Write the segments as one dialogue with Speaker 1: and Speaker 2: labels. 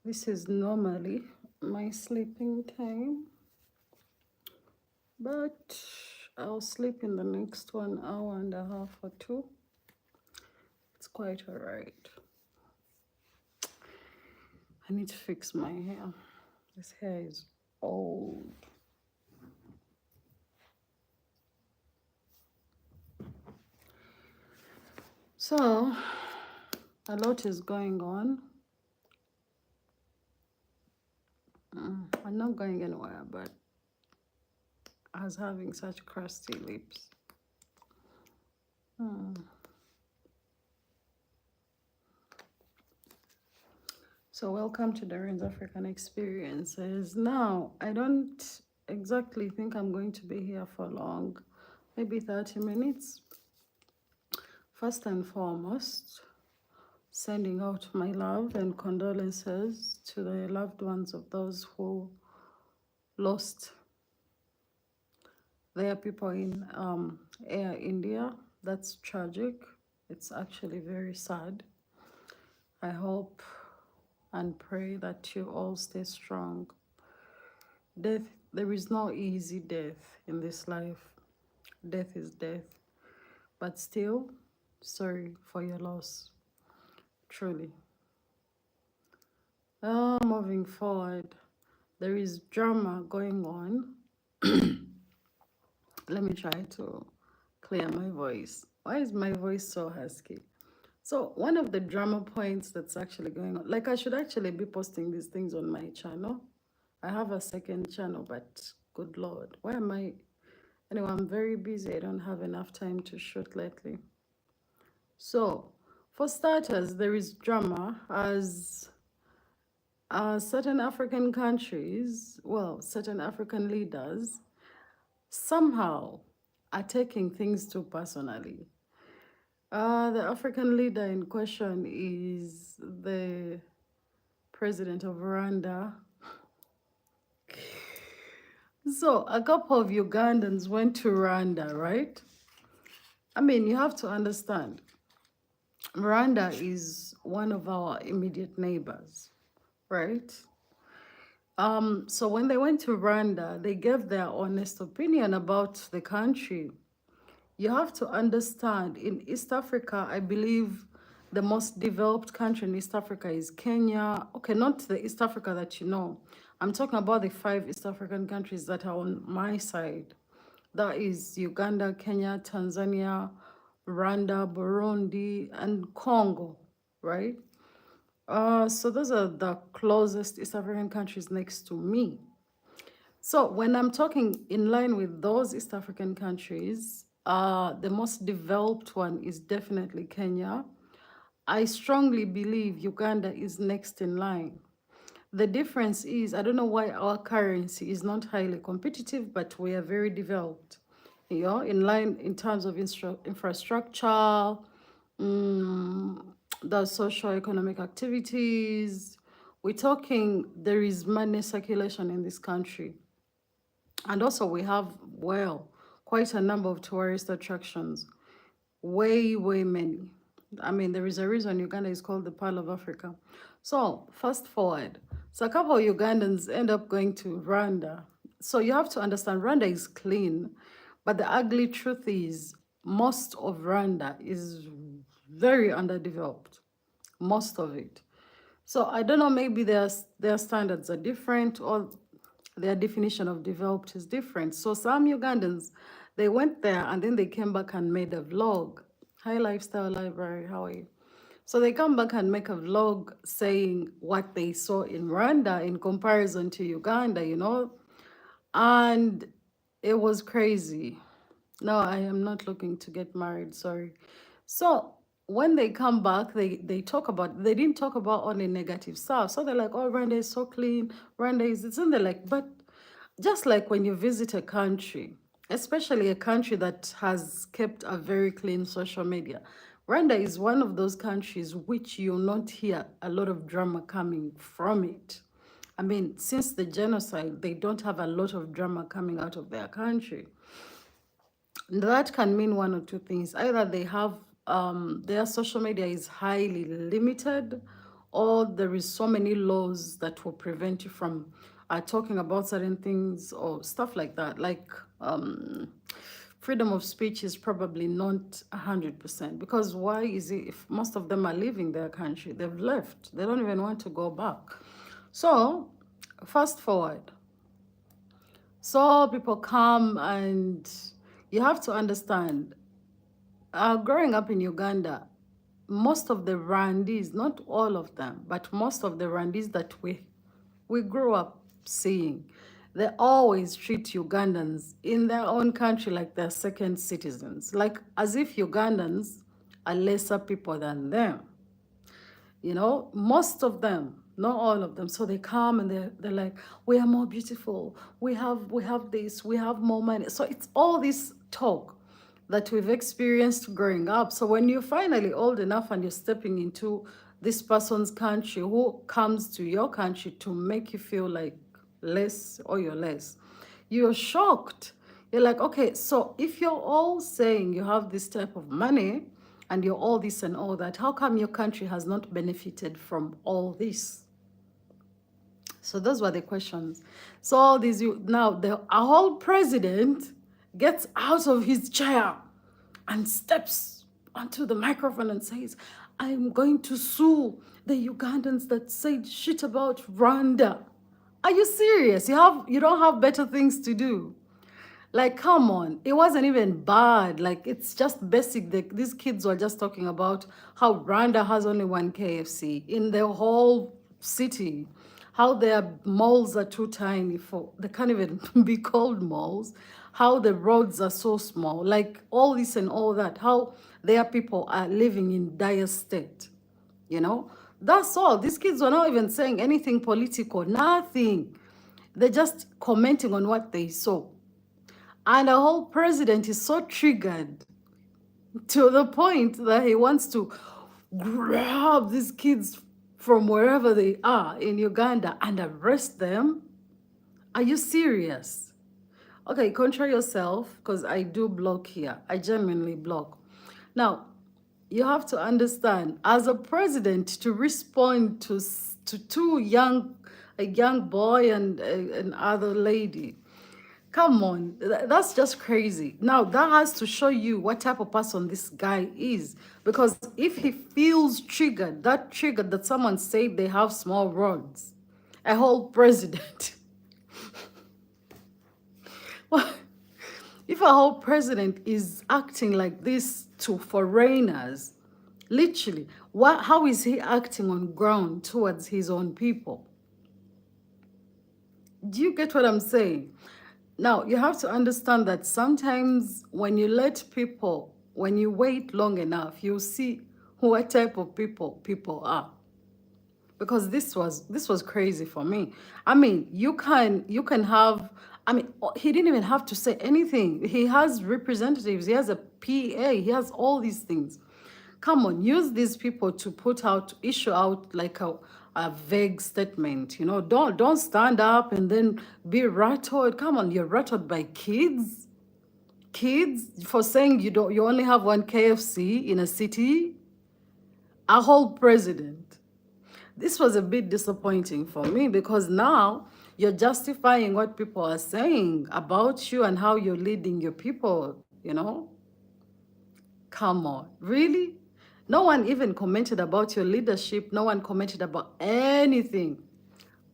Speaker 1: This is normally my sleeping time, but I'll sleep in the next 1 hour and a half or two. It's quite all right. I need to fix my hair. This hair is old. So, a lot is going on. I'm not going anywhere, but I was having such crusty lips. So welcome to DOREEN'S African Experiences. Now, I don't exactly think I'm going to be here for long, maybe 30 minutes. First and foremost, sending out my love and condolences to the loved ones of those who lost their people in Air India. That's tragic. It's actually very sad. I hope and pray that you all stay strong. Death, there is no easy death in this life. Death is death. But still, sorry for your loss, truly. Moving forward, there is drama going on. Let me try to clear my voice. Why is my voice so husky? So one of the drama points that's actually going on, like I should actually be posting these things on my channel. I have a second channel, but good Lord, why am I? Anyway, I'm very busy. I don't have enough time to shoot lately. So for starters, there is drama as certain African countries, well, certain African leaders somehow are taking things too personally. The African leader in question is the president of Rwanda. So a couple of Ugandans went to Rwanda, right? I mean, you have to understand, Rwanda is one of our immediate neighbors, right? So when they went to Rwanda, they gave their honest opinion about the country. You have to understand, in East Africa, I believe the most developed country in East Africa is Kenya. Okay, not the East Africa that you know. I'm talking about the 5 East African countries that are on my side. That is Uganda, Kenya, Tanzania, Rwanda, Burundi, and Congo, right? So those are the closest East African countries next to me. So when I'm talking in line with those East African countries, the most developed one is definitely Kenya. I strongly believe Uganda is next in line. The difference is, I don't know why our currency is not highly competitive, but we are very developed. You know, in line in terms of infrastructure, the socio-economic activities. We're talking, there is money circulation in this country. And also we have, well, quite a number of tourist attractions. Way, way many. I mean, there is a reason Uganda is called the Pearl of Africa. So fast forward. So a couple of Ugandans end up going to Rwanda. So you have to understand, Rwanda is clean, but the ugly truth is most of Rwanda is very underdeveloped. Most of it. So I don't know, maybe their standards are different or their definition of developed is different. So some Ugandans, they went there and then they came back and made a vlog. Hi, Lifestyle Library, how are you? So they come back and make a vlog saying what they saw in Rwanda in comparison to Uganda, you know? And it was crazy. No, I am not looking to get married, sorry. So when they come back, they talk about, they didn't talk about only negative stuff. So they're like, oh, Rwanda is so clean. Rwanda is, it's in there like, but just like when you visit a country, especially a country that has kept a very clean social media, Rwanda is one of those countries which you'll not hear a lot of drama coming from it. I mean, since the genocide, they don't have a lot of drama coming out of their country. That can mean one or two things. Either they have, their social media is highly limited, or there is so many laws that will prevent you from talking about certain things or stuff like that. Like freedom of speech is probably not 100%, because why is it, if most of them are leaving their country, they've left, they don't even want to go back. So fast forward, so people come, and you have to understand, growing up in Uganda, most of the Rwandese, not all of them, but most of the Rwandese that we grew up seeing, they always treat Ugandans in their own country like they're second citizens, like as if Ugandans are lesser people than them. You know, most of them, not all of them. So they come and they're like, we are more beautiful, we have this, we have more money. So it's all this talk that we've experienced growing up. So when you're finally old enough and you're stepping into this person's country who comes to your country to make you feel like less, or you're less, you're shocked. You're like, okay, so if you're all saying you have this type of money and you're all this and all that, how come your country has not benefited from all this? So those were the questions. So all these, now a whole president gets out of his chair and steps onto the microphone and says, I'm going to sue the Ugandans that said shit about Rwanda. Are you serious? You don't have better things to do? Like, come on. It wasn't even bad. Like, it's just basic. These kids were just talking about how Rwanda has only one KFC in the whole city. How their malls are too tiny they can't even be called malls. How the roads are so small. Like, all this and all that. How their people are living in dire state. You know? That's all. These kids were not even saying anything political. Nothing. They're just commenting on what they saw. And the whole president is so triggered to the point that he wants to grab these kids from wherever they are in Uganda and arrest them. Are you serious? Okay, control yourself, because I do block here. I genuinely block. Now, you have to understand, as a president, to respond to a young boy and an other lady, come on, that's just crazy. Now, that has to show you what type of person this guy is. Because if he feels triggered, that someone said they have small roads, a whole president. Well, if a whole president is acting like this to foreigners, literally, how is he acting on ground towards his own people? Do you get what I'm saying? Now, you have to understand that sometimes when you wait long enough, you'll see what type of people are. Because this was crazy for me. I mean, you can have, I mean, he didn't even have to say anything. He has representatives, he has a PA, he has all these things. Come on, use these people to issue out like a vague statement. You know, don't stand up and then be rattled. Come on, you're rattled by kids for saying you only have one KFC in a city. A whole president. This was a bit disappointing for me, because now you're justifying what people are saying about you and how you're leading your people, you know? Come on, really? No one even commented about your leadership. No one commented about anything.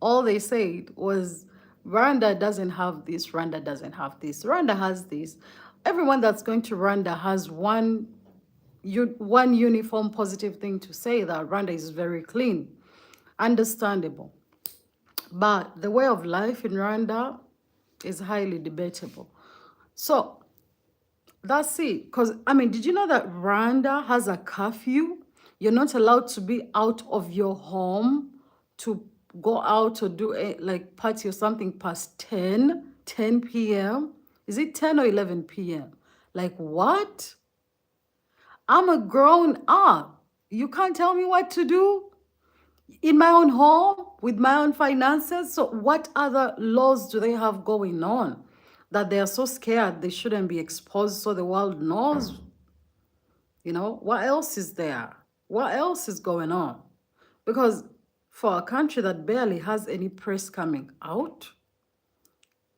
Speaker 1: All they said was, Rwanda doesn't have this, Rwanda doesn't have this, Rwanda has this. Everyone that's going to Rwanda has one uniform positive thing to say, that Rwanda is very clean. Understandable. But the way of life in Rwanda is highly debatable. So that's it. Because, I mean, did you know that Rwanda has a curfew? You're not allowed to be out of your home to go out or do a like party or something past 10 p.m. Is it 10 or 11 p.m.? Like, what? I'm a grown up. You can't tell me what to do in my own home with my own finances. So what other laws do they have going on that they are so scared they shouldn't be exposed so the world knows? You know, what else is there? What else is going on? Because for a country that barely has any press coming out,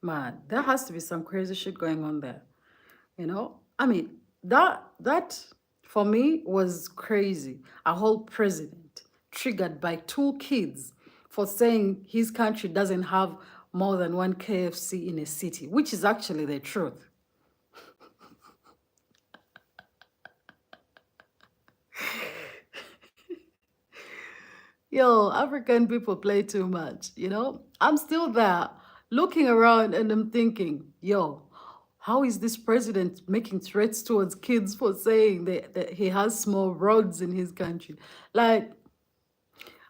Speaker 1: man, there has to be some crazy shit going on there. You know, I mean, that for me was crazy. A whole president triggered by two kids for saying his country doesn't have more than one KFC in a city, which is actually the truth. Yo, African people play too much, you know? I'm still there looking around and I'm thinking, yo, how is this president making threats towards kids for saying that he has small roads in his country? Like,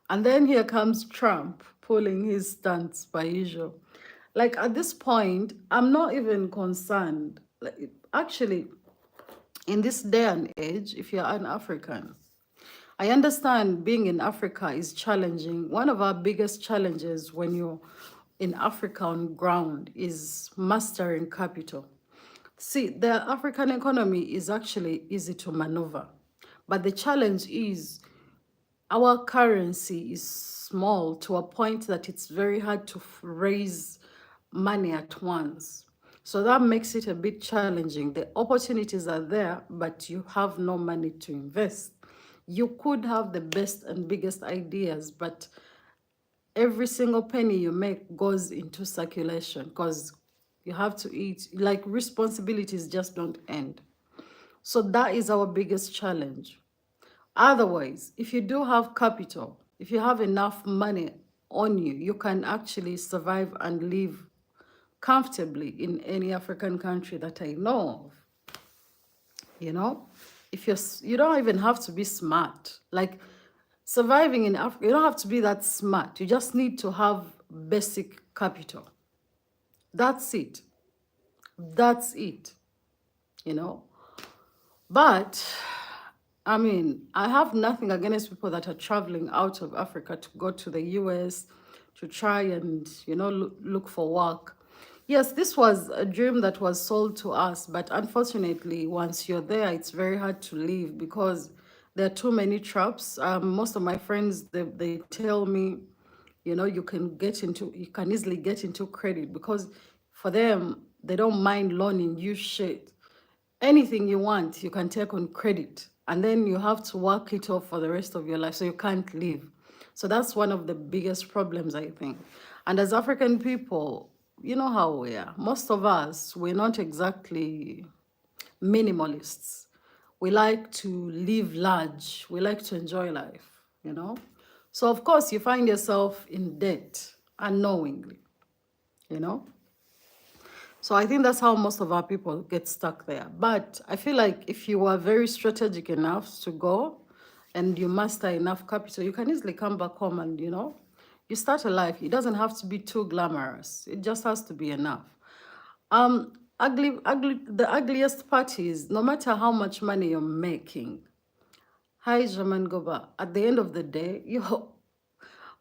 Speaker 1: and then here comes Trump pulling his stunts by usual. Like, at this point, I'm not even concerned. Like, actually, in this day and age, if you're an African, I understand being in Africa is challenging. One of our biggest challenges when you're in Africa on ground is mastering capital. See, the African economy is actually easy to maneuver, but the challenge is our currency is small to a point that it's very hard to raise money at once. So that makes it a bit challenging. The opportunities are there, but you have no money to invest. You could have the best and biggest ideas, but every single penny you make goes into circulation because you have to eat. Like, responsibilities just don't end. So that is our biggest challenge. Otherwise, if you do have capital, if you have enough money on you, you can actually survive and live comfortably in any African country that I know of. You know, if you don't even have to be smart. Like, surviving in Africa, you don't have to be that smart. You just need to have basic capital. That's it. That's it. You know, but I mean, I have nothing against people that are traveling out of Africa to go to the US to try and, you know, look for work. Yes, this was a dream that was sold to us, but unfortunately, once you're there, it's very hard to leave because there are too many traps. Most of my friends, they tell me, you know, you can easily get into credit because for them, they don't mind loaning you shit. Anything you want, you can take on credit, and then you have to work it off for the rest of your life, so you can't leave. So that's one of the biggest problems, I think. And as African people, you know how we are. Most of us, we're not exactly minimalists. We like to live large. We like to enjoy life, you know? So, of course, you find yourself in debt unknowingly, you know? So I think that's how most of our people get stuck there. But I feel like if you are very strategic enough to go and you master enough capital, you can easily come back home and, you know, you start a life. It doesn't have to be too glamorous. It just has to be enough. The ugliest part is no matter how much money you're making, hi, Jaman Goba, at the end of the day,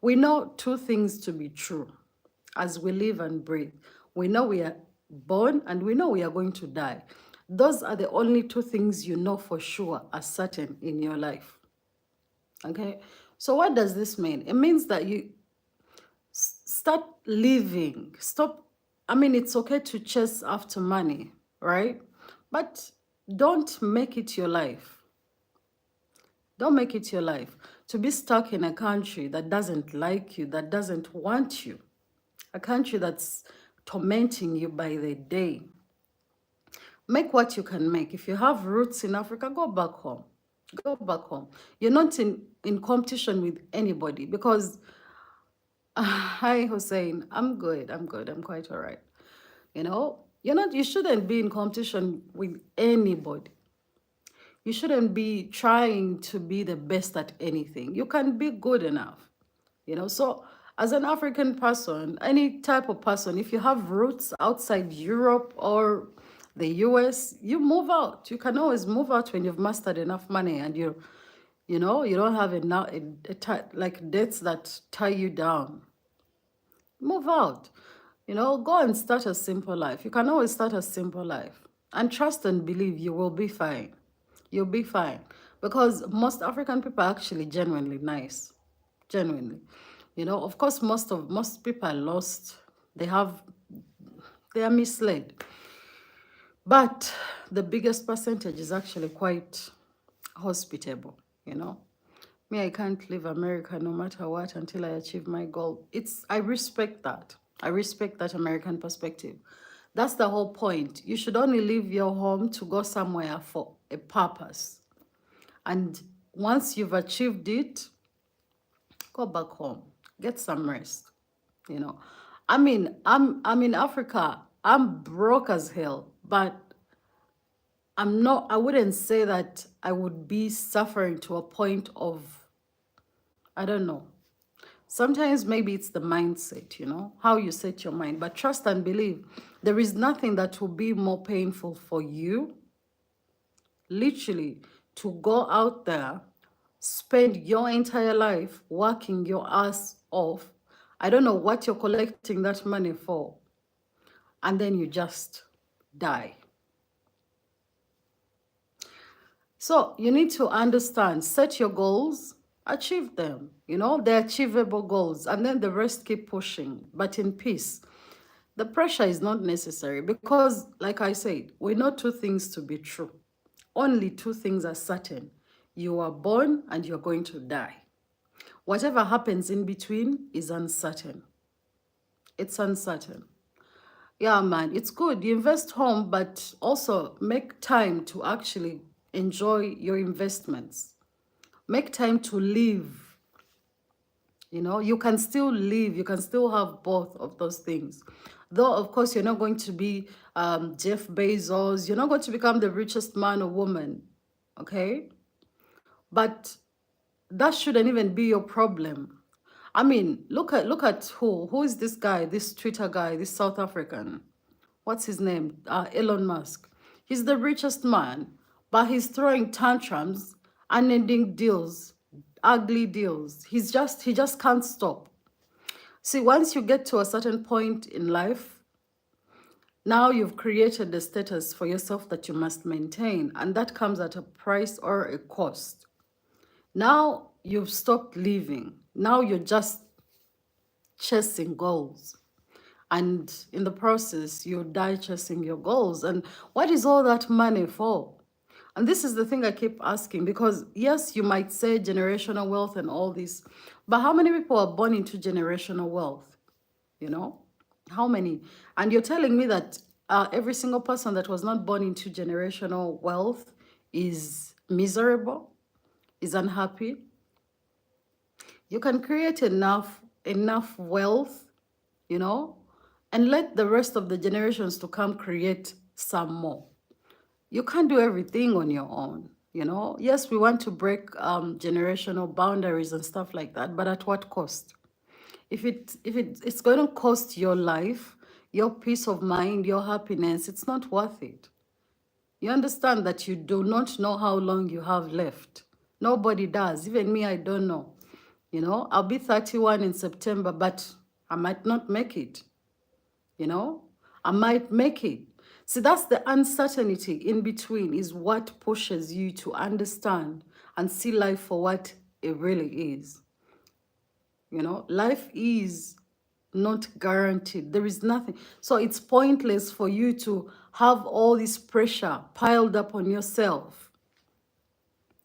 Speaker 1: we know two things to be true as we live and breathe. We know we are born and we know we are going to die. Those are the only two things you know for sure are certain in your life. Okay? So what does this mean? It means that you start living. Stop. I mean, it's okay to chase after money, right? But don't make it your life. Don't make it your life. To be stuck in a country that doesn't like you, that doesn't want you, a country that's tormenting you by the day. Make what you can make. If you have roots in Africa, go back home. Go back home. You're not in competition with anybody because, hi, Hussein, I'm good. I'm good. I'm quite all right. You know, you shouldn't be in competition with anybody. You shouldn't be trying to be the best at anything. You can be good enough. You know, so as an African person, any type of person, if you have roots outside Europe or the US, you move out. You can always move out when you've mastered enough money and you know, you don't have enough like debts that tie you down. Move out. You know, go and start a simple life. You can always start a simple life and trust and believe you will be fine. You'll be fine because most African people are actually genuinely nice. genuinely. You know, of course, most people are lost. They are misled. But the biggest percentage is actually quite hospitable, you know. Me, I can't leave America no matter what until I achieve my goal. I respect that. I respect that American perspective. That's the whole point. You should only leave your home to go somewhere for a purpose. And once you've achieved it, go back home, get some rest. You know, I mean, I'm in Africa. I'm broke as hell, but I'm not. I wouldn't say that I would be suffering to a point of, I don't know. Sometimes maybe it's the mindset, you know, how you set your mind. But trust and believe, there is nothing that will be more painful for you, literally, to go out there, spend your entire life working your ass off. I don't know what you're collecting that money for, and then you just die. So you need to understand, set your goals, achieve them. You know, they're achievable goals, and then the rest keep pushing, but in peace. The pressure is not necessary because, like I said, we know two things to be true. Only two things are certain. You are born and you're going to die. Whatever happens in between is uncertain. It's uncertain. Yeah, man, it's good. You invest home, but also make time to actually enjoy your investments. Make time to live. You know, you can still live. You can still have both of those things. Though, of course, you're not going to be Jeff Bezos. You're not going to become the richest man or woman. Okay? But that shouldn't even be your problem. I mean, look at who is this guy, this Twitter guy, this South African. What's his name? Elon Musk. He's the richest man, but he's throwing tantrums, unending deals, ugly deals. He just can't stop. See, once you get to a certain point in life, now you've created the status for yourself that you must maintain, and that comes at a price or a cost. Now you've stopped living. Now you're just chasing goals. And in the process, you die chasing your goals. And what is all that money for? And this is the thing I keep asking, because yes, you might say generational wealth and all this, but how many people are born into generational wealth? You know, how many? And you're telling me that every single person that was not born into generational wealth is miserable, is unhappy. You can create enough wealth, you know, and let the rest of the generations to come create some more. You can't do everything on your own, you know. Yes, we want to break generational boundaries and stuff like that, but at what cost? If it's going to cost your life, your peace of mind, your happiness, it's not worth it. You understand that you do not know how long you have left. Nobody does. Even me, I don't know. You know, I'll be 31 in September, but I might not make it. You know, I might make it. See, that's the uncertainty in between is what pushes you to understand and see life for what it really is. You know, life is not guaranteed. There is nothing. So it's pointless for you to have all this pressure piled up on yourself.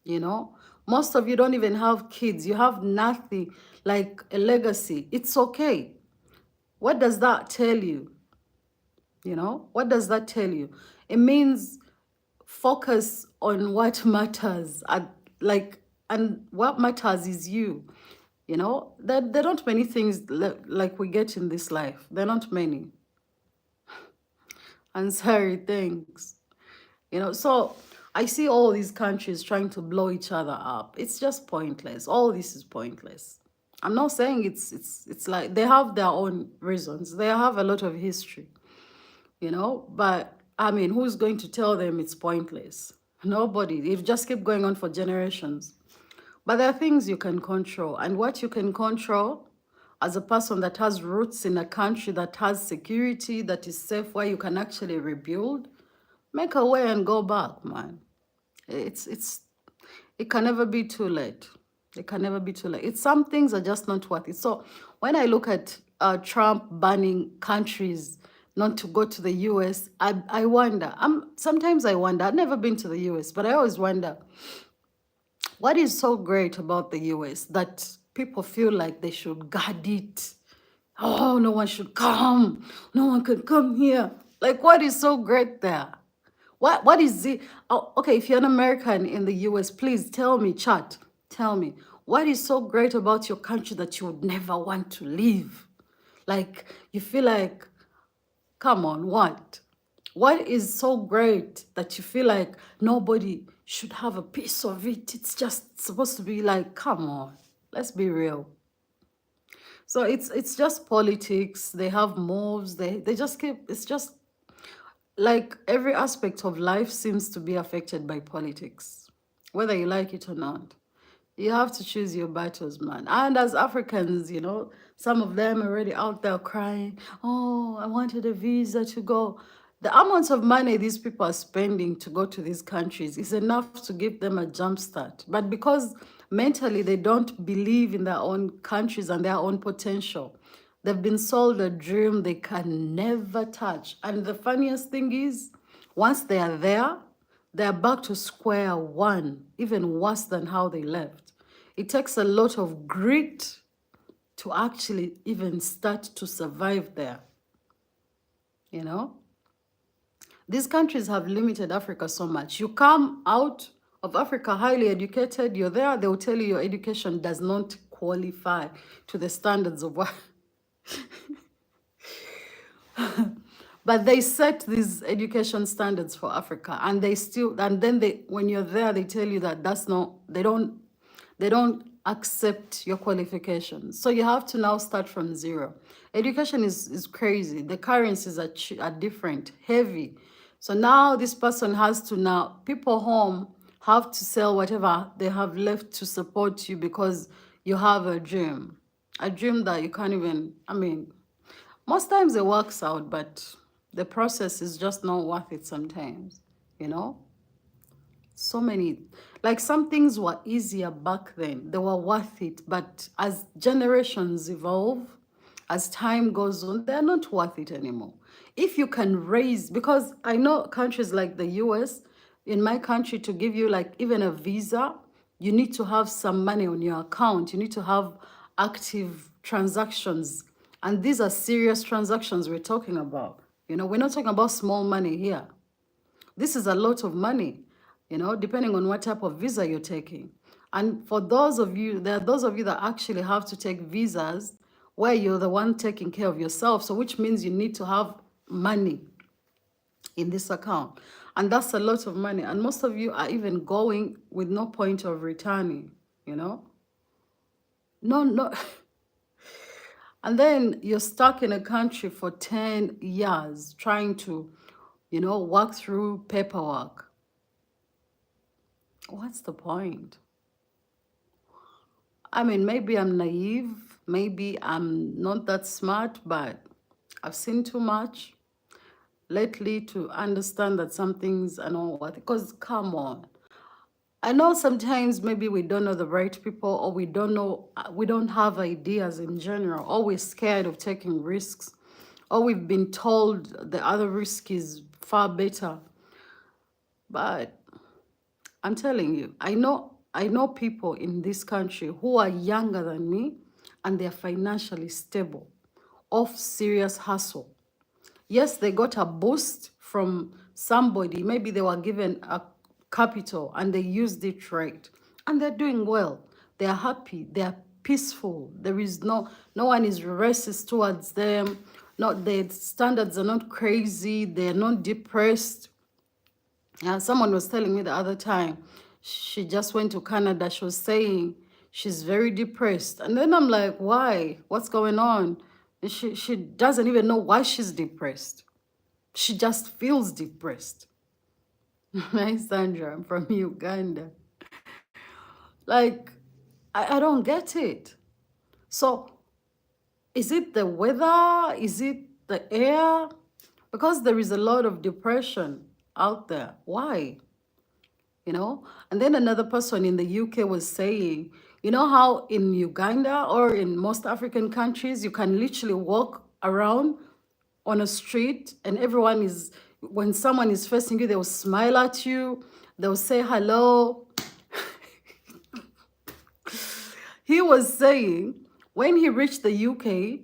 Speaker 1: You know, most of you don't even have kids. You have nothing like a legacy. It's okay. What does that tell you? You know, what does that tell you? It means focus on what matters. And what matters is you. You know, there are not many things like we get in this life. There are not many. I'm sorry, thanks. You know, so I see all these countries trying to blow each other up. It's just pointless. All this is pointless. I'm not saying it's like they have their own reasons. They have a lot of history, you know, but I mean, who's going to tell them it's pointless? Nobody. It just keep going on for generations. But there are things you can control, and what you can control as a person that has roots in a country that has security, that is safe, where you can actually rebuild, make a way and go back, man. It can never be too late. It can never be too late. It's some things are just not worth it. So when I look at Trump banning countries not to go to the US, I wonder. Sometimes I wonder. I've never been to the US, but I always wonder what is so great about the US that people feel like they should guard it. Oh, no one should come. No one can come here. Like, what is so great there? What is it? Oh, okay, if you're an American in the US, please tell me, chat. Tell me, what is so great about your country that you would never want to leave? Like, you feel like, come on, what? What is so great that you feel like nobody should have a piece of it? It's just supposed to be like, come on, let's be real. So it's just politics. They have moves. They just keep. It's just like every aspect of life seems to be affected by politics, whether you like it or not. You have to choose your battles, man. And as Africans, some of them are already out there crying, oh, I wanted a visa to go. The amounts of money these people are spending to go to these countries is enough to give them a jump start. But because mentally they don't believe in their own countries and their own potential, they've been sold a dream they can never touch. And the funniest thing is, once they are there, they're back to square one, even worse than how they left. It takes a lot of grit to actually even start to survive there. You know, these countries have limited Africa so much. You come out of Africa highly educated, you're there, they will tell you your education does not qualify to the standards of what. But they set these education standards for Africa, and then when you're there, they tell you that they don't accept your qualifications. So you have to now start from zero. Education is crazy. The currencies are different, heavy. So now this person has to people home have to sell whatever they have left to support you because you have a dream that you can't even, most times it works out, but the process is just not worth it sometimes, you know? So many, like some things were easier back then. They were worth it, but as generations evolve, as time goes on, they're not worth it anymore. If you can raise, because I know countries like the US, in my country, to give you like even a visa, you need to have some money on your account. You need to have active transactions. And these are serious transactions we're talking about. We're not talking about small money here. This is a lot of money, depending on what type of visa you're taking. And for those of you, there are those of you that actually have to take visas where you're the one taking care of yourself. So which means you need to have money in this account. And that's a lot of money. And most of you are even going with no point of returning, No, no. And then you're stuck in a country for 10 years trying to, work through paperwork. What's the point? Maybe I'm naive. Maybe I'm not that smart, but I've seen too much lately to understand that some things are not worth it. Because come on. I know sometimes maybe we don't know the right people, or we don't have ideas in general, or we're scared of taking risks, or we've been told the other risk is far better. But I'm telling you, I know people in this country who are younger than me, and they're financially stable, off serious hustle. Yes, they got a boost from somebody. Maybe they were given a capital and they used it right. And they're doing well. They're happy. They're peaceful. There is no one is racist towards them. Not their standards are not crazy. They're not depressed. Someone was telling me the other time, she just went to Canada. She was saying she's very depressed. And then I'm like, why? What's going on? And she doesn't even know why she's depressed. She just feels depressed. Hi, Sandra, I'm from Uganda. Like, I don't get it. So, is it the weather? Is it the air? Because there is a lot of depression out there. Why? And then another person in the UK was saying, You know how in Uganda or in most African countries, you can literally walk around on a street and everyone is, when someone is facing you, they'll smile at you, they'll say hello. He was saying when he reached the UK,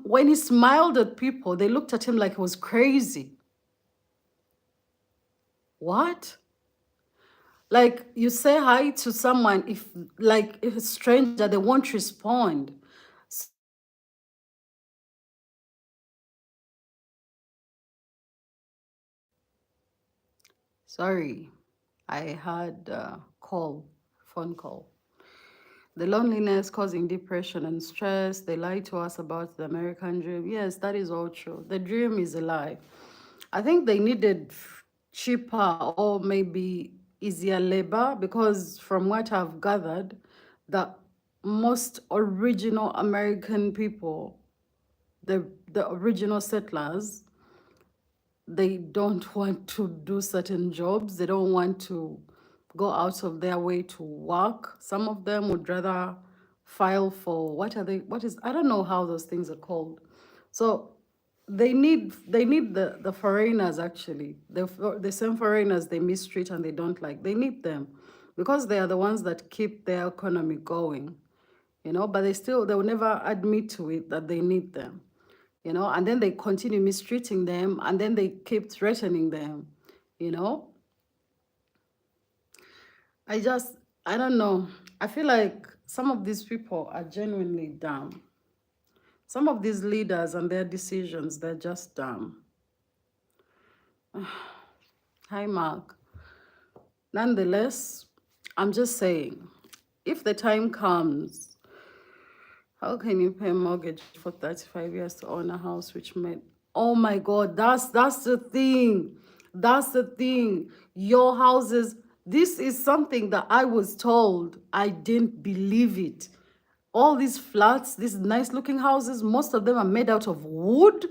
Speaker 1: when he smiled at people, they looked at him like he was crazy. What? Like you say hi to someone, if like if a stranger, they won't respond. Sorry, I had a phone call. The loneliness causing depression and stress. They lie to us about the American dream. Yes, that is all true. The dream is a lie. I think they needed cheaper or maybe easier labor, because from what I've gathered, the most original American people, the original settlers, they don't want to do certain jobs. They don't want to go out of their way to work. Some of them would rather file for, I don't know how those things are called. So they need the foreigners, actually. The same foreigners they mistreat and they don't like. They need them because they are the ones that keep their economy going, but they will never admit to it that they need them, and then they continue mistreating them, and then they keep threatening them, you know. I just, I don't know. I feel like some of these people are genuinely dumb. Some of these leaders and their decisions, they're just dumb. Hi, Mark. Nonetheless, I'm just saying, if the time comes, how can you pay a mortgage for 35 years to own a house which made, oh my God, that's the thing. That's the thing. Your houses, this is something that I was told. I didn't believe it. All these flats, these nice looking houses, most of them are made out of wood.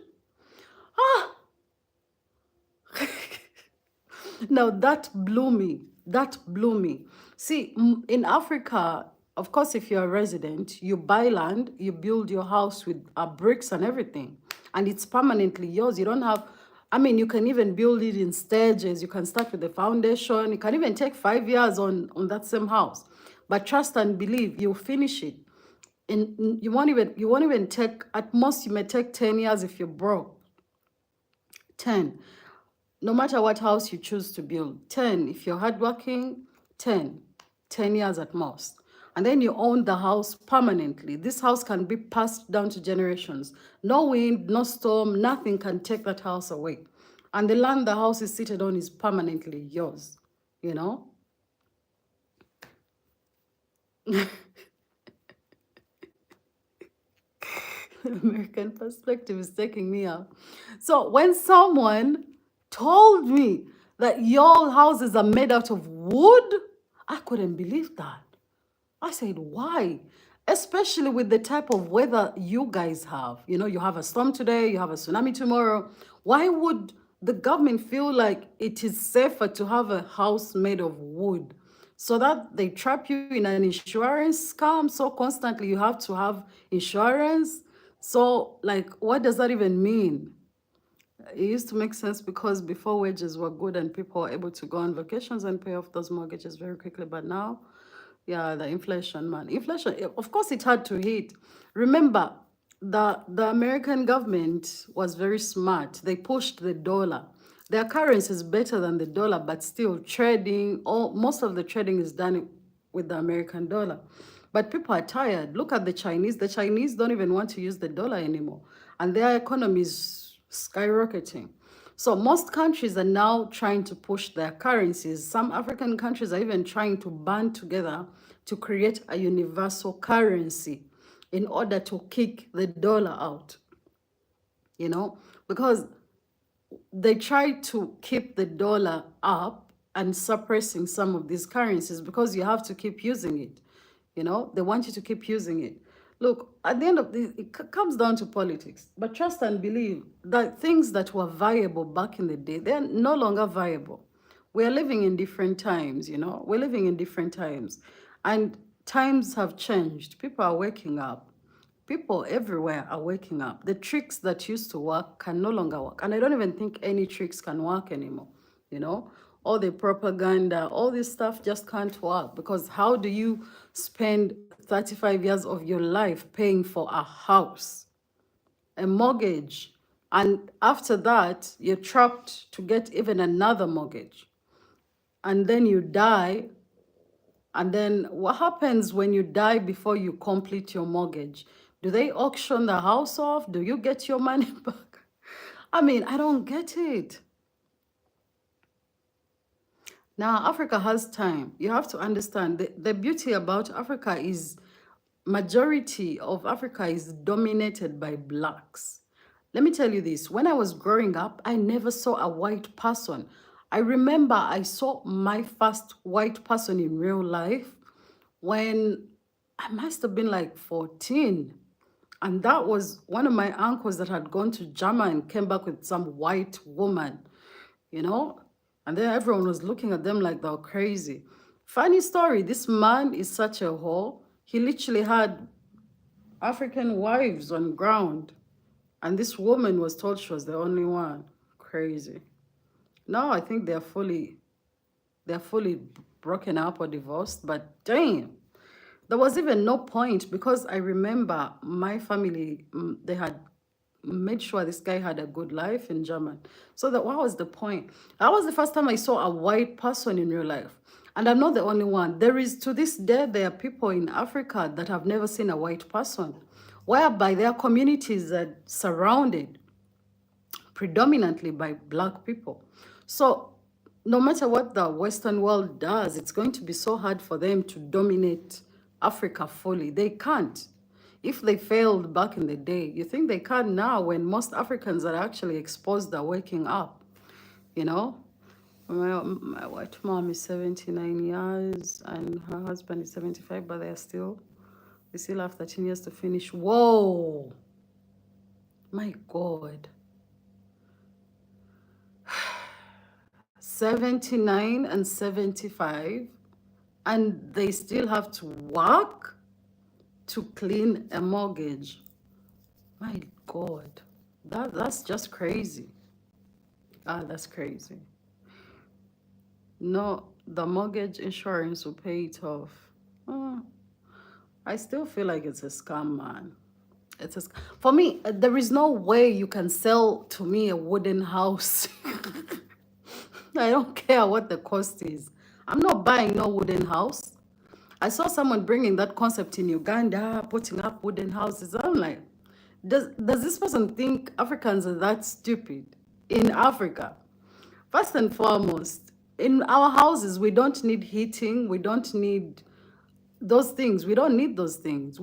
Speaker 1: Now that blew me. That blew me. See, in Africa, of course, if you're a resident, you buy land, you build your house with bricks and everything, and it's permanently yours. You don't have, I mean, you can even build it in stages. You can start with the foundation. You can even take 5 years on that same house. But trust and believe, you'll finish it. And you won't even take, at most you may take 10 years if you're broke. 10. No matter what house you choose to build. 10 if you're hardworking. 10 years at most, and then you own the house permanently. This house can be passed down to generations. No wind, no storm, nothing can take that house away, and the land the house is seated on is permanently yours. American perspective is taking me out. So when someone told me that your houses are made out of wood, I couldn't believe that. I said, why? Especially with the type of weather you guys have. You have a storm today, you have a tsunami tomorrow. Why would the government feel like it is safer to have a house made of wood? So that they trap you in an insurance scam. So constantly you have to have insurance. So, like, what does that even mean? It used to make sense because before wages were good and people were able to go on vacations and pay off those mortgages very quickly. But now, yeah, the inflation, man. Inflation, of course, it had to hit. Remember, the American government was very smart. They pushed the dollar. Their currency is better than the dollar, but still trading, most of the trading is done with the American dollar. But people are tired. Look at the Chinese. The Chinese don't even want to use the dollar anymore. And their economy is skyrocketing. So most countries are now trying to push their currencies. Some African countries are even trying to band together to create a universal currency in order to kick the dollar out, because they try to keep the dollar up and suppressing some of these currencies because you have to keep using it. They want you to keep using it. Look, at the end of this, it comes down to politics. But trust and believe that things that were viable back in the day, they're no longer viable. We are living in different times, We're living in different times. And Times have changed. People are waking up. People everywhere are waking up. The tricks that used to work can no longer work. And I don't even think any tricks can work anymore. You know, all the propaganda, all this stuff just can't work, because how do you spend 35 years of your life paying for a house, a mortgage, and after that, you're trapped to get even another mortgage? And then you die. And then what happens when you die before you complete your mortgage? Do they auction the house off? Do you get your money back? I mean, I don't get it. Now, Africa has time. You have to understand the beauty about Africa is majority of Africa is dominated by blacks. Let me tell you this. When I was growing up, I never saw a white person. I remember I saw my first white person in real life when I must have been like 14. And that was one of my uncles that had gone to Germany and came back with some white woman, you know? And then everyone was looking at them like they were crazy. Funny story, this man is such a whore. He literally had African wives on ground. And this woman was told she was the only one. Crazy. Now I think they're fully broken up or divorced, but damn. There was even no point, because I remember my family, they had made sure this guy had a good life in Germany. So that what was the point? That was the first time I saw a white person in real life. And I'm not the only one. There is, to this day, there are people in Africa that have never seen a white person, whereby their communities are surrounded predominantly by black people. So no matter what the Western world does, it's going to be so hard for them to dominate Africa fully. They can't. If they failed back in the day, you think they can now, when most Africans are actually exposed, are waking up, you know? My white mom is 79 years and her husband is 75, but they still have 13 years to finish. Whoa, my God. 79 and 75, and they still have to work to clean a mortgage. My God, that's just crazy. That's crazy. No, the mortgage insurance will pay it off. I still feel like it's a scam, man. For me, there is no way you can sell to me a wooden house. I don't care what the cost is. I'm not buying no wooden house. I saw someone bringing that concept in Uganda, putting up wooden houses. I'm like, does this person think Africans are that stupid? In Africa, first and foremost, in our houses, we don't need heating. We don't need those things. We don't need those things.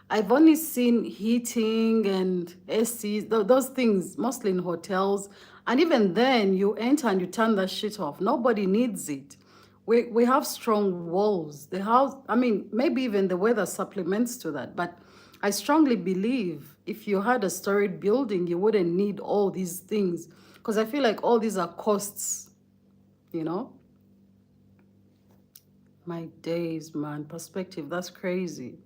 Speaker 1: I've only seen heating and ACs, those things mostly in hotels. And even then, you enter and you turn that shit off. Nobody needs it. We have strong walls. The house, I mean, maybe even the weather supplements to that. But I strongly believe if you had a storied building, you wouldn't need all these things. Because I feel like all these are costs, you know? My days, man, perspective, that's crazy.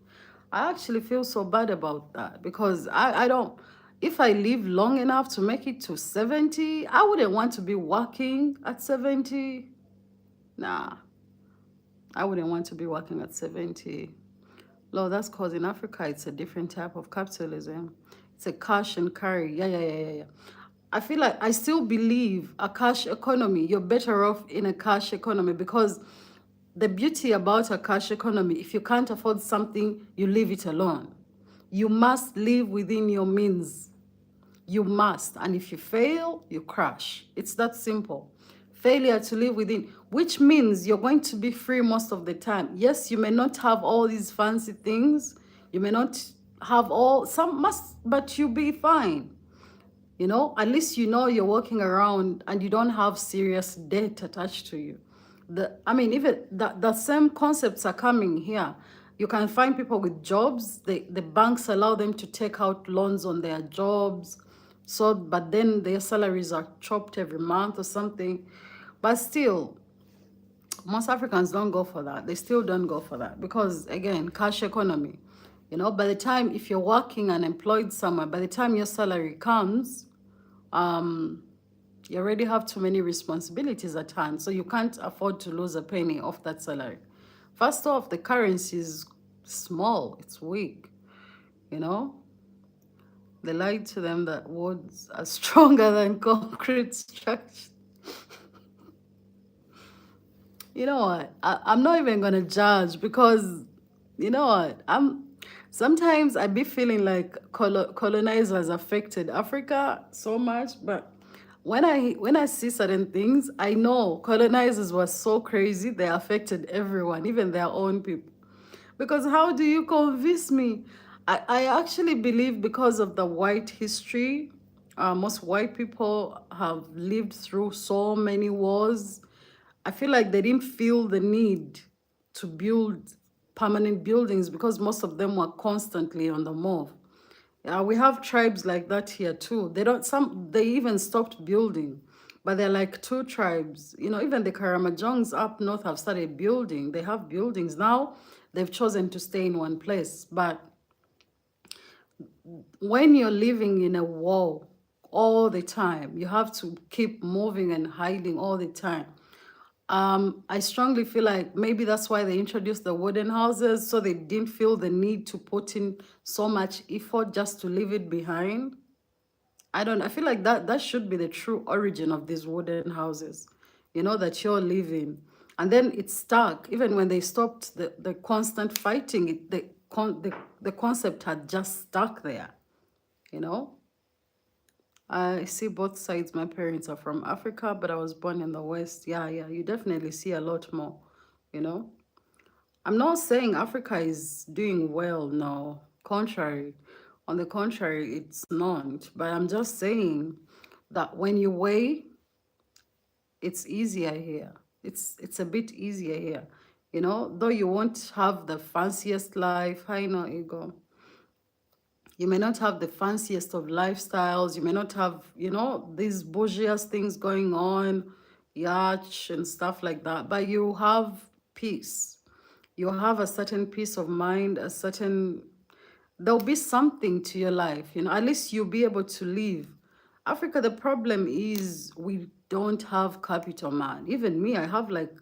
Speaker 1: I actually feel so bad about that, because I don't, if I live long enough to make it to 70, I wouldn't want to be working at 70. Nah, I wouldn't want to be working at 70. Lord, that's because in Africa, it's a different type of capitalism. It's a cash and carry. Yeah. I feel like I still believe a cash economy. You're better off in a cash economy, because the beauty about a cash economy, if you can't afford something, you leave it alone. You must live within your means. You must. And if you fail, you crash. It's that simple. Failure to live within, which means you're going to be free most of the time. Yes, you may not have all these fancy things. You may not have but you'll be fine. You know, at least you know you're walking around and you don't have serious debt attached to you. Even the same concepts are coming here. You can find people with jobs. The banks allow them to take out loans on their jobs. But then their salaries are chopped every month or something. But still, Most Africans don't go for that. They still don't go for that because, again, cash economy. You know, by the time, if you're working and employed somewhere, by the time your salary comes, you already have too many responsibilities at hand. So you can't afford to lose a penny off that salary. First off, the currency is small, it's weak, you know. They lied to them that words are stronger than concrete structure. You know what? I'm not even gonna judge because, you know what? Sometimes I be feeling like colonizers affected Africa so much, but when I see certain things, I know colonizers were so crazy they affected everyone, even their own people. Because how do you convince me? I actually believe because of the white history, most white people have lived through so many wars. I feel like they didn't feel the need to build permanent buildings because most of them were constantly on the move. Yeah, we have tribes like that here too. They even stopped building, but they're like two tribes. You know, even the Karamajongs up north have started building. They have buildings now. They've chosen to stay in one place. But when you're living in a wall all the time, you have to keep moving and hiding all the time. I strongly feel like maybe that's why they introduced the wooden houses, so they didn't feel the need to put in so much effort just to leave it behind. I feel like that should be the true origin of these wooden houses, you know, that you're living. And then it's stuck. Even when they stopped the constant fighting, the concept had just stuck there, you know. I see both sides. My parents are from Africa, but I was born in the West. Yeah, yeah, you definitely see a lot more, you know. I'm not saying Africa is doing well, no. Contrary. On the contrary, it's not. But I'm just saying that when you weigh, it's easier here. It's a bit easier here. You know, though you won't have the fanciest life, I know ego. You may not have the fanciest of lifestyles. You may not have, you know, these bourgeois things going on, yacht and stuff like that. But you have peace. You have a certain peace of mind, a certain, there'll be something to your life, you know, at least you'll be able to live. Africa, the problem is we don't have capital, man. Even me, I have like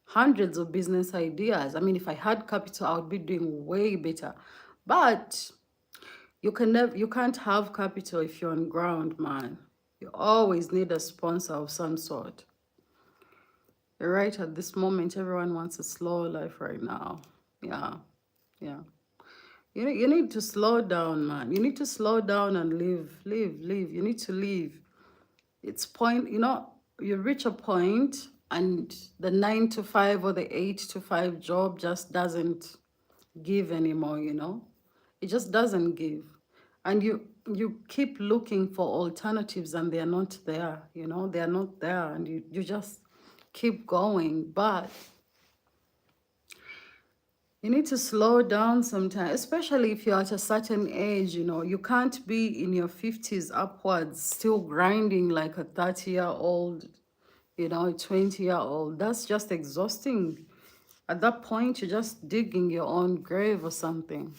Speaker 1: hundreds of business ideas. I mean, if I had capital, I would be doing way better. But you can't have capital if you're on ground, man. You always need a sponsor of some sort. You're right, at this moment, everyone wants a slow life right now. Yeah, yeah. You need to slow down, man. You need to slow down and live. You need to live. It's point, you know, you reach a point and the 9 to 5 or the 8 to 5 job just doesn't give anymore, you know. It just doesn't give. And you keep looking for alternatives and they're not there, you know, they're not there and you just keep going. But you need to slow down sometimes, especially if you're at a certain age, you know. You can't be in your 50s upwards still grinding like a 30-year-old, you know, a 20-year-old. That's just exhausting. At that point, you're just digging your own grave or something.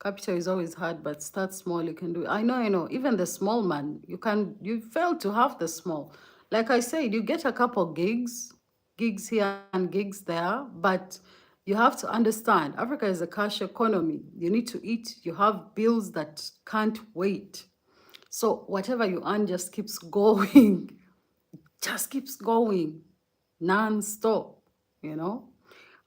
Speaker 1: Capital is always hard, but start small, you can do it. I know. Even the small man, you fail to have the small. Like I said, you get a couple gigs here and gigs there, but you have to understand Africa is a cash economy. You need to eat, you have bills that can't wait. So whatever you earn just keeps going, just keeps going non-stop, you know?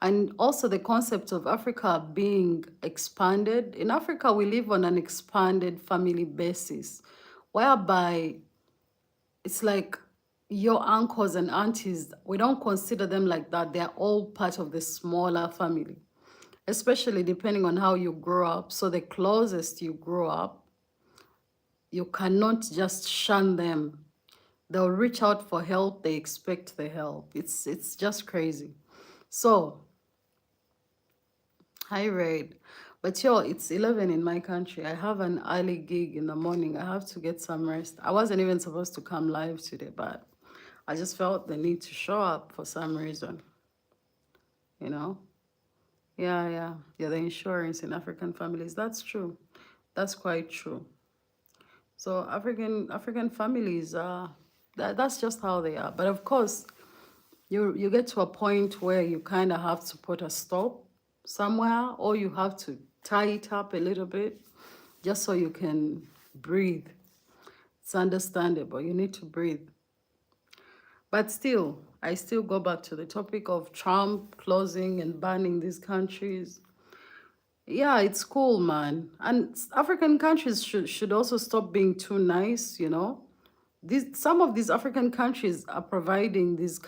Speaker 1: And also the concept of Africa being expanded. In Africa, we live on an expanded family basis, whereby it's like your uncles and aunties, we don't consider them like that. They're all part of the smaller family, especially depending on how you grow up. So the closest you grow up, you cannot just shun them. They'll reach out for help. They expect the help. It's just crazy. So, hi, Raid. But yo, it's 11 in my country. I have an early gig in the morning. I have to get some rest. I wasn't even supposed to come live today, but I just felt the need to show up for some reason, you know? Yeah, the insurance in African families. That's true. That's quite true. So African families that's just how they are. But of course, you get to a point where you kind of have to put a stop somewhere, or you have to tie it up a little bit just so you can breathe. It's understandable. You need to breathe. But still, I still go back to the topic of Trump closing and banning these countries. Yeah, it's cool, man. And African countries should also stop being too nice, you know. Some of these African countries are providing these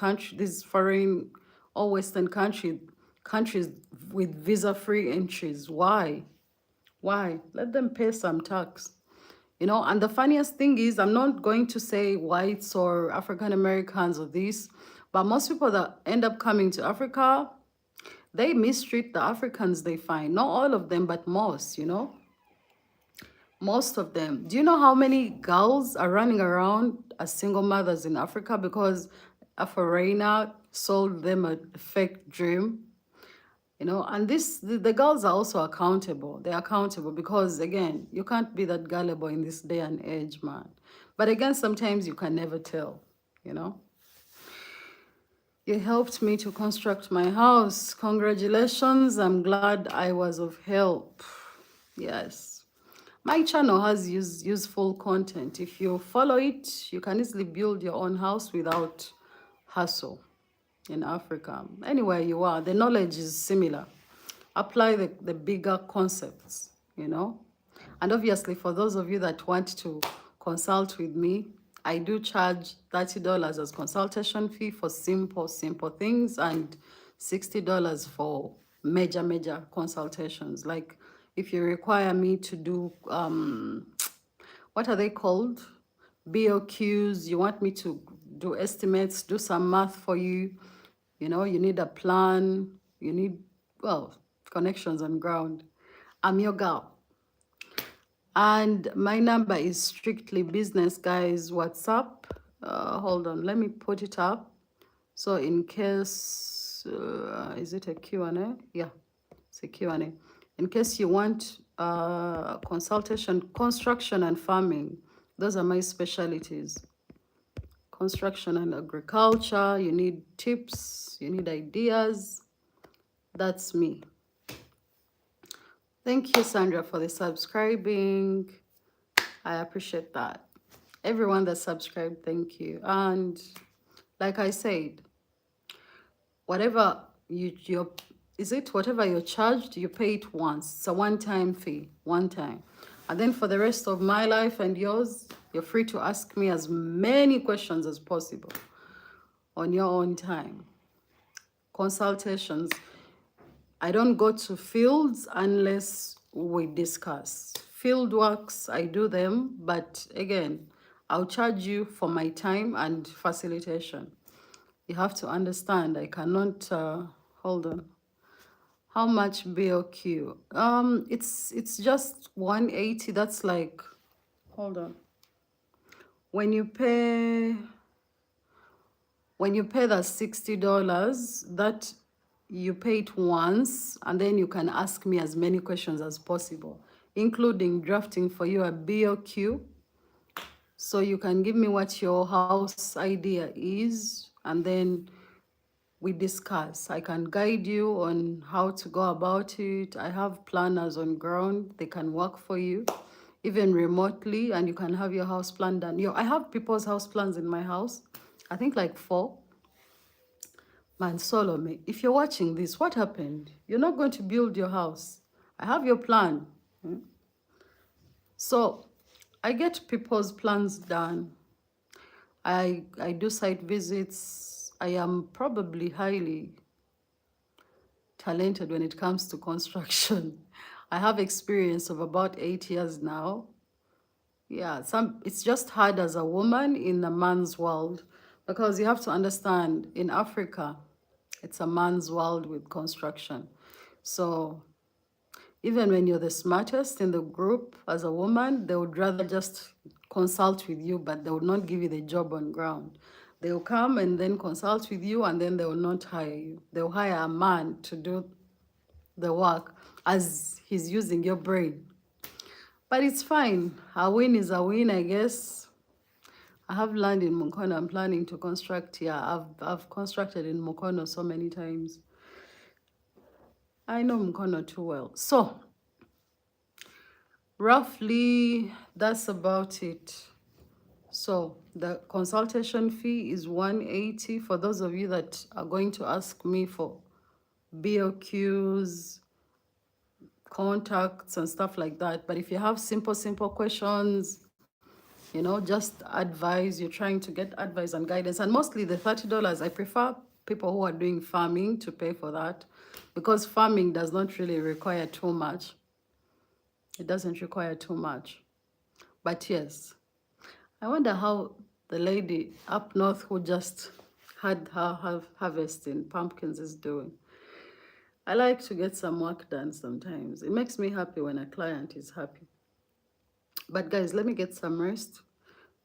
Speaker 1: foreign or Western countries with visa-free entries. Why? Why? Let them pay some tax. You know, and the funniest thing is, I'm not going to say whites or African Americans or this, but most people that end up coming to Africa, they mistreat the Africans they find. Not all of them, but most, you know? Most of them. Do you know how many girls are running around as single mothers in Africa because a foreigner sold them a fake dream? You know, and the girls are also accountable. They're accountable because, again, you can't be that gullible in this day and age, man. But again, sometimes you can never tell, you know? You helped me to construct my house. Congratulations. I'm glad I was of help. Yes. My channel has useful content. If you follow it, you can easily build your own house without hassle in Africa. Anywhere you are, the knowledge is similar. Apply the bigger concepts, you know? And obviously, for those of you that want to consult with me, I do charge $30 as consultation fee for simple things and $60 for major consultations. Like if you require me to do, what are they called? BOQs, you want me to do estimates, do some math for you, you know, you need a plan, you need, well, connections on ground. I'm your girl. And my number is strictly business, guys. WhatsApp. Hold on, let me put it up. So in case, is it a Q&A? Yeah, it's a Q&A. In case you want consultation, construction and farming, those are my specialties. Construction and agriculture, you need tips, you need ideas. That's me. Thank you, Sandra, for the subscribing. I appreciate that. Everyone that subscribed, thank you. And like I said, whatever whatever you're charged, you pay it once. It's a one-time fee, one time. And then for the rest of my life and yours, you're free to ask me as many questions as possible on your own time. Consultations. I don't go to fields unless we discuss. Field works, I do them, but again, I'll charge you for my time and facilitation. You have to understand, I cannot, hold on. How much BOQ? It's just 180, that's like, hold on. When you pay the $60, that you pay it once, and then you can ask me as many questions as possible, including drafting for you a BOQ. So you can give me what your house idea is, and then we discuss. I can guide you on how to go about it. I have planners on ground. They can work for you, even remotely, and you can have your house plan done. I have people's house plans in my house. I think like 4. Man, Solomon, if you're watching this, what happened? You're not going to build your house. I have your plan. So I get people's plans done. I do site visits. I am probably highly talented when it comes to construction. I have experience of about 8 years now. Yeah, it's just hard as a woman in a man's world, because you have to understand, in Africa, it's a man's world with construction. So even when you're the smartest in the group as a woman, they would rather just consult with you, but they would not give you the job on ground. They'll come and then consult with you, and then they will not hire you. They'll hire a man to do the work as he's using your brain. But it's fine. A win is a win, I guess. I have land in Mukono. I'm planning to construct here. I've constructed in Mukono so many times. I know Mukono too well. So, roughly, that's about it. So, the consultation fee is 180 for those of you that are going to ask me for BOQs, contacts, and stuff like that. But if you have simple questions, you know, just advice, you're trying to get advice and guidance. And mostly the $30, I prefer people who are doing farming to pay for that, because farming does not really require too much. It doesn't require too much. But yes, I wonder how the lady up north who just had her harvest in pumpkins is doing. I like to get some work done sometimes. It makes me happy when a client is happy. But guys, let me get some rest.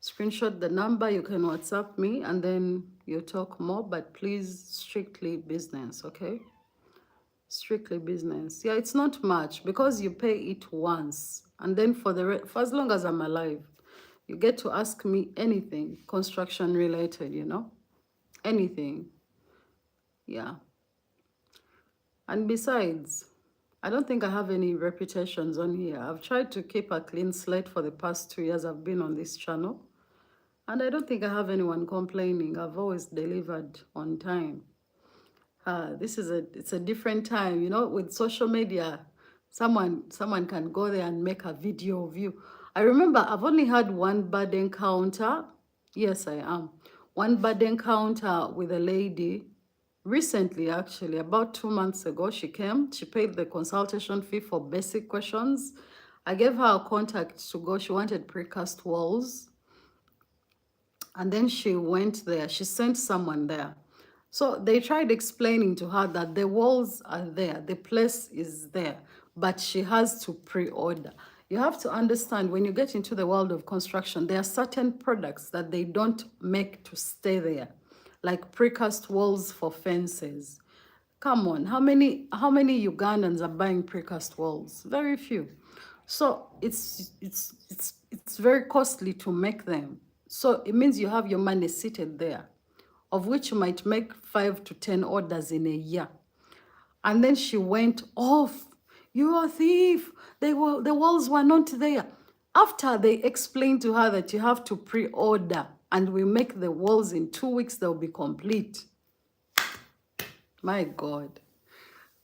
Speaker 1: Screenshot the number, you can WhatsApp me, and then you talk more, but please, strictly business, okay? Strictly business. Yeah, it's not much because you pay it once, and then for as long as I'm alive, you get to ask me anything construction related, you know? Anything. Yeah. And besides, I don't think I have any reputations on here. I've tried to keep a clean slate for the past 2 years I've been on this channel. And I don't think I have anyone complaining. I've always delivered on time. It's a different time, you know, with social media. Someone can go there and make a video of you. I remember I've only had one bad encounter. Yes, I am. One bad encounter with a lady recently, actually, about 2 months ago. She came, she paid the consultation fee for basic questions. I gave her a contact to go. She wanted precast walls. And then she went there. She sent someone there. So they tried explaining to her that the walls are there, the place is there, but she has to pre-order. You have to understand, when you get into the world of construction, there are certain products that they don't make to stay there, like precast walls for fences. Come on, how many Ugandans are buying precast walls? Very few. So it's very costly to make them. So it means you have your money seated there, of which you might make 5 to 10 orders in a year. And then she went off. You're a thief. The walls were not there. After they explained to her that you have to pre-order and we make the walls in 2 weeks, they'll be complete. My God.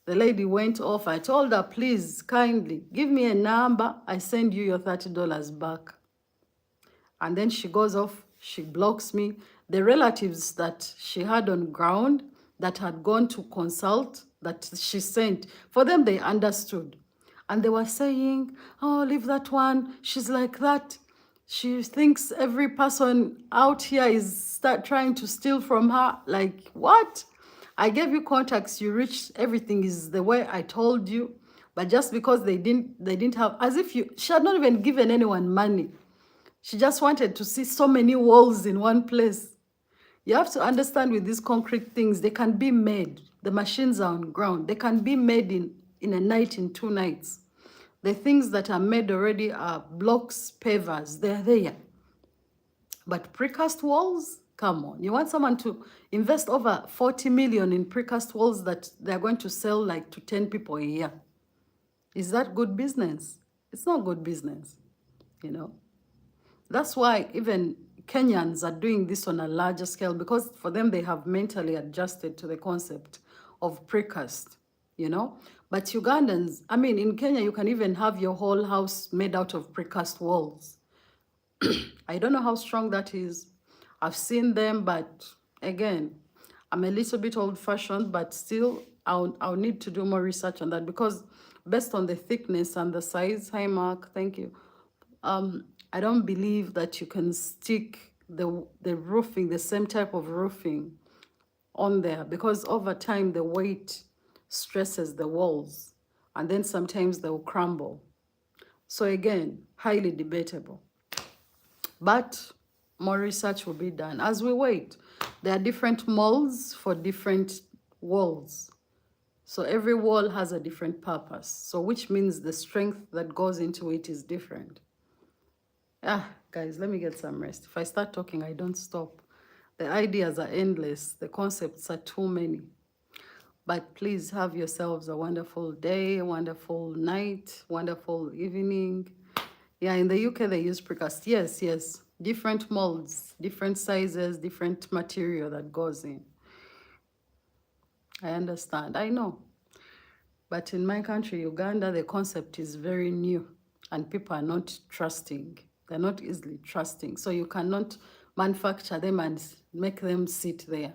Speaker 1: The lady went off. I told her, please, kindly, give me a number. I send you your $30 back. And then she goes off, she blocks me. The relatives that she had on ground that had gone to consult, that she sent, for them, they understood. And they were saying, oh, leave that one. She's like that. She thinks every person out here is trying to steal from her. Like, what? I gave you contacts, you reached, everything is the way I told you. But just because they didn't have, as if she had not even given anyone money. She just wanted to see so many walls in one place. You have to understand, with these concrete things, they can be made. The machines are on ground. They can be made in a night, in 2 nights. The things that are made already are blocks, pavers. They're there. But precast walls, come on. You want someone to invest over 40 million in precast walls that they're going to sell like to 10 people a year. Is that good business? It's not good business, you know. That's why even Kenyans are doing this on a larger scale, because for them, they have mentally adjusted to the concept of precast, you know. But Ugandans, I mean, in Kenya, you can even have your whole house made out of precast walls. I don't know how strong that is. I've seen them, but again, I'm a little bit old-fashioned, but still, I'll need to do more research on that, because based on the thickness and the size, hi Mark, thank you. I don't believe that you can stick the roofing, the same type of roofing on there, because over time the weight stresses the walls and then sometimes they'll crumble. So again, highly debatable. But more research will be done as we wait. There are different molds for different walls. So every wall has a different purpose. So which means the strength that goes into it is different. Guys, let me get some rest. If I start talking, I don't stop. The ideas are endless. The concepts are too many. But please have yourselves a wonderful day, a wonderful night, wonderful evening. Yeah, in the UK, they use precast. Yes, yes. Different molds, different sizes, different material that goes in. I understand. I know. But in my country, Uganda, the concept is very new and people are not trusting. They're not easily trusting. So you cannot manufacture them and make them sit there.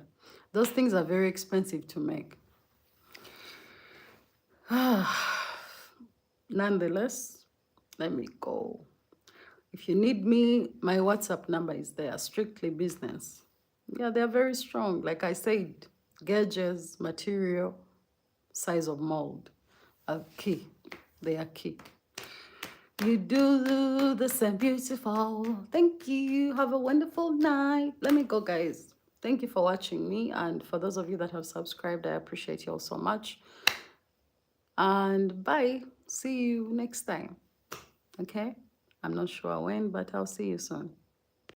Speaker 1: Those things are very expensive to make. Nonetheless, let me go. If you need me, my WhatsApp number is there, strictly business. Yeah, they're very strong. Like I said, gauges, material, size of mold are key. They are key. You do the same, beautiful. Thank you. Have a wonderful night. Let me go, guys. Thank you for watching me. And for those of you that have subscribed, I appreciate you all so much. And bye. See you next time. Okay? I'm not sure when, but I'll see you soon.